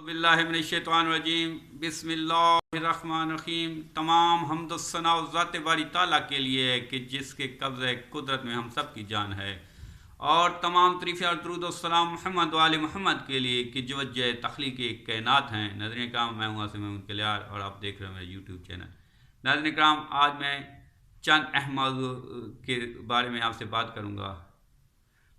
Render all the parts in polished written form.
बिल्लाहि मिनश्शैतानिर्रजीम बिस्मिल्लाहिर्रहमानिर्रहीम। तमाम हम्द व सना ज़ात बारी ताला के लिए है कि जिसके कब्ज़े कुदरत में हम सब की जान है, और तमाम तरीफ़े और दरूद व सलाम मोहम्मद वाले मोहम्मद के लिए कि जो वजह तख्लीक़ कायनात हैं। नाज़रीन इकराम, मैं हूँ आसिम कलियार और आप देख रहे हैं मेरा यूट्यूब चैनल। नाज़रीन इकराम, आज मैं चंद अहम मौज़ू के बारे में आपसे बात करूँगा,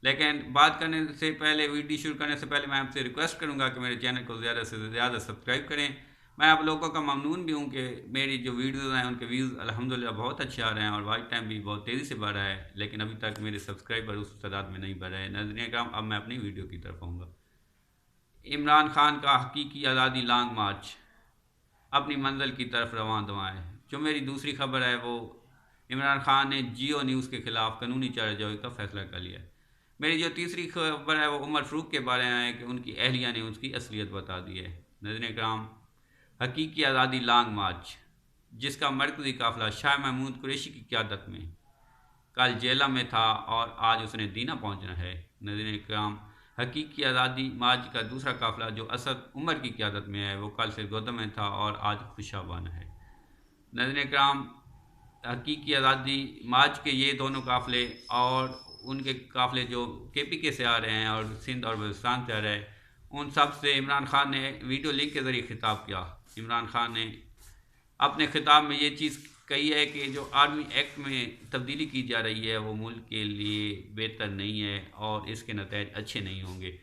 लेकिन बात करने से पहले, वीडियो शुरू करने से पहले मैं आपसे रिक्वेस्ट करूंगा कि मेरे चैनल को ज़्यादा से ज़्यादा सब्सक्राइब करें। मैं आप लोगों का ममनून भी हूं कि मेरी जो वीडियोज़ हैं उनके व्यूज़ अल्हम्दुलिल्लाह बहुत अच्छे आ रहे हैं और वॉच टाइम भी बहुत तेज़ी से बढ़ रहा है, लेकिन अभी तक मेरे सब्सक्राइबर उस तादाद में नहीं बढ़ रहे हैं। नाज़रीन इकराम, अब मैं अपनी वीडियो की तरफ आऊँगा। इमरान खान का हकीकी आज़ादी लॉन्ग मार्च अपनी मंजिल की तरफ रवां दवा है। जो मेरी दूसरी खबर है वो इमरान खान ने जियो न्यूज़ के खिलाफ कानूनी चाराजोई का फैसला कर लिया है। मेरी जो तीसरी खबर है वो उमर फ़ारूक के बारे में है कि उनकी अहलिया ने उसकी असलियत बता दी है। नाज़रीन इकराम, हकीकी आज़ादी लॉन्ग मार्च, जिसका मरकज़ी काफ़िला शाह महमूद कुरैशी की क़यादत में कल जेला में था और आज उसने दीना पहुंचना है। नाज़रीन इकराम, हकीकी आज़ादी मार्च का दूसरा काफ़िला जो असद उमर की क़यादत में है वो कल से गोदम में था और आज खुशाबान है। नाज़रीन इकराम, हकीकी आज़ादी मार्च के ये दोनों काफ़िले और उनके काफ़िले जो KPK से आ रहे हैं और सिंध और बलूचिस्तान से आ रहे हैं, उन सब से इमरान खान ने वीडियो लिंक के ज़रिए खिताब किया। इमरान खान ने अपने खिताब में ये चीज़ कही है कि जो आर्मी एक्ट में तब्दीली की जा रही है वो मुल्क के लिए बेहतर नहीं है और इसके नतीजे अच्छे नहीं होंगे।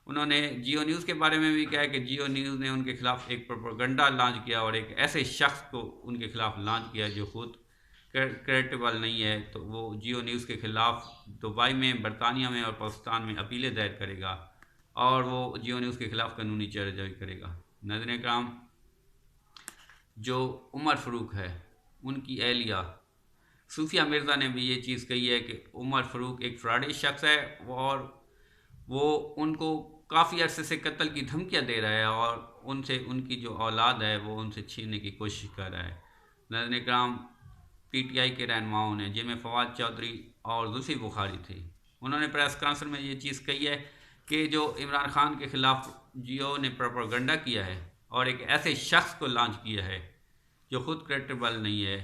उन्होंने जियो न्यूज़ के बारे में भी कहा कि जियो न्यूज़ ने उनके खिलाफ एक प्रोपेगेंडा लॉन्च किया और एक ऐसे शख्स को उनके खिलाफ लॉन्च किया जो खुद क्रेडिबल नहीं है, तो वो जियो न्यूज़ के ख़िलाफ़ दुबई में, बरतानिया में और पाकिस्तान में अपीलें दायर करेगा और वो जियो न्यूज़ के ख़िलाफ़ कानूनी चाराजोई करेगा। नाज़रीन इकराम, जो उमर फ़ारूक है उनकी अहलिया सूफिया मिर्ज़ा ने भी ये चीज़ कही है कि उमर फ़ारूक एक फ्रॉडी शख्स है और वो उनको काफ़ी अरसे से कत्ल की धमकियाँ दे रहा है और उनसे उनकी जो औलाद है वो उनसे छीनने की कोशिश कर रहा है। नाज़रीन इकराम, PTI के रहनुमाओं ने, जिनमें फवाद चौधरी और जुल्फ़ी बुखारी थे, उन्होंने प्रेस कॉन्फ्रेंस में ये चीज़ कही है कि जो इमरान खान के ख़िलाफ़ जियो ने प्रोपेगेंडा किया है और एक ऐसे शख्स को लॉन्च किया है जो ख़ुद क्रेडिबल नहीं है,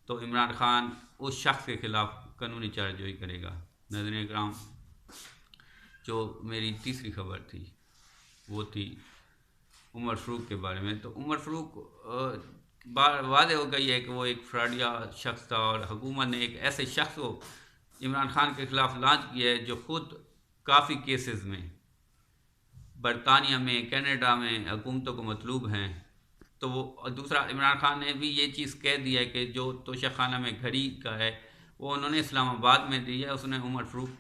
तो इमरान खान उस शख्स के ख़िलाफ़ कानूनी चाराजोई करेगा। नाज़रीन इकराम, जो मेरी तीसरी खबर थी वो थी उमर फ़ारूक के बारे में। तो उमर फ़ारूक वादे हो गई है कि वो एक फ्रॉडिया शख्स था और हुकूमत ने एक ऐसे शख्स को इमरान खान के ख़िलाफ़ लॉन्च किया है जो ख़ुद काफ़ी केसेस में बरतानिया में, कनाडा में हुकूमतों को मतलूब हैं। तो वो दूसरा, इमरान खान ने भी ये चीज़ कह दिया है कि जो तोशाखाना में घड़ी का है वो उन्होंने इस्लामाबाद में दी है, उसने उमर फ़ारूक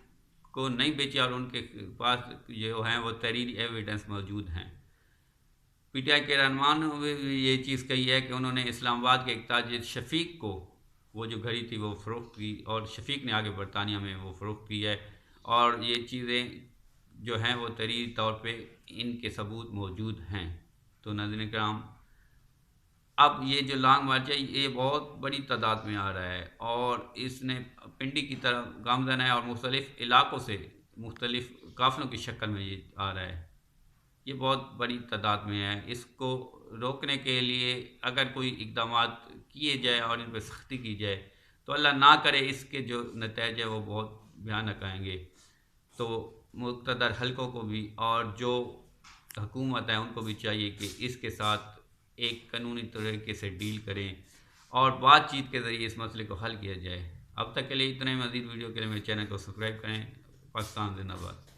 को नहीं बेची और उनके पास जो हैं वो तहरीरी एविडेंस मौजूद हैं। PTI के रहनुमा ने भी ये चीज़ कही है कि उन्होंने इस्लामाबाद के एक ताजिर शफीक को वो जो घड़ी थी वो फ़रोख्त की और शफीक ने आगे बरतानिया में वो फ़रोख्त की है और ये चीज़ें जो हैं वो तहरीरी तौर पे इनके सबूत मौजूद हैं। तो नाज़रीन इकराम, अब ये जो लॉन्ग मार्च है ये बहुत बड़ी तादाद में आ रहा है और इसने पिंडी की तरफ गामजन है और मुख्तलिफ़ इलाक़ों से मुख्तलिफ़ काफ़िलों की शक्ल में ये आ रहा है। ये बहुत बड़ी तादाद में है। इसको रोकने के लिए अगर कोई इक़दामात किए जाए और इन पर सख्ती की जाए तो अल्लाह ना करे इसके जो नतीजे है वो बहुत भयानक आएंगे। तो मुक़्तदर हलकों को भी और जो हुकूमत है उनको भी चाहिए कि इसके साथ एक कानूनी तरीके से डील करें और बातचीत के ज़रिए इस मसले को हल किया जाए। अब तक के लिए इतने। मज़ीद वीडियो के लिए मेरे चैनल को सब्सक्राइब करें। पाकिस्तान ज़िंदाबाद।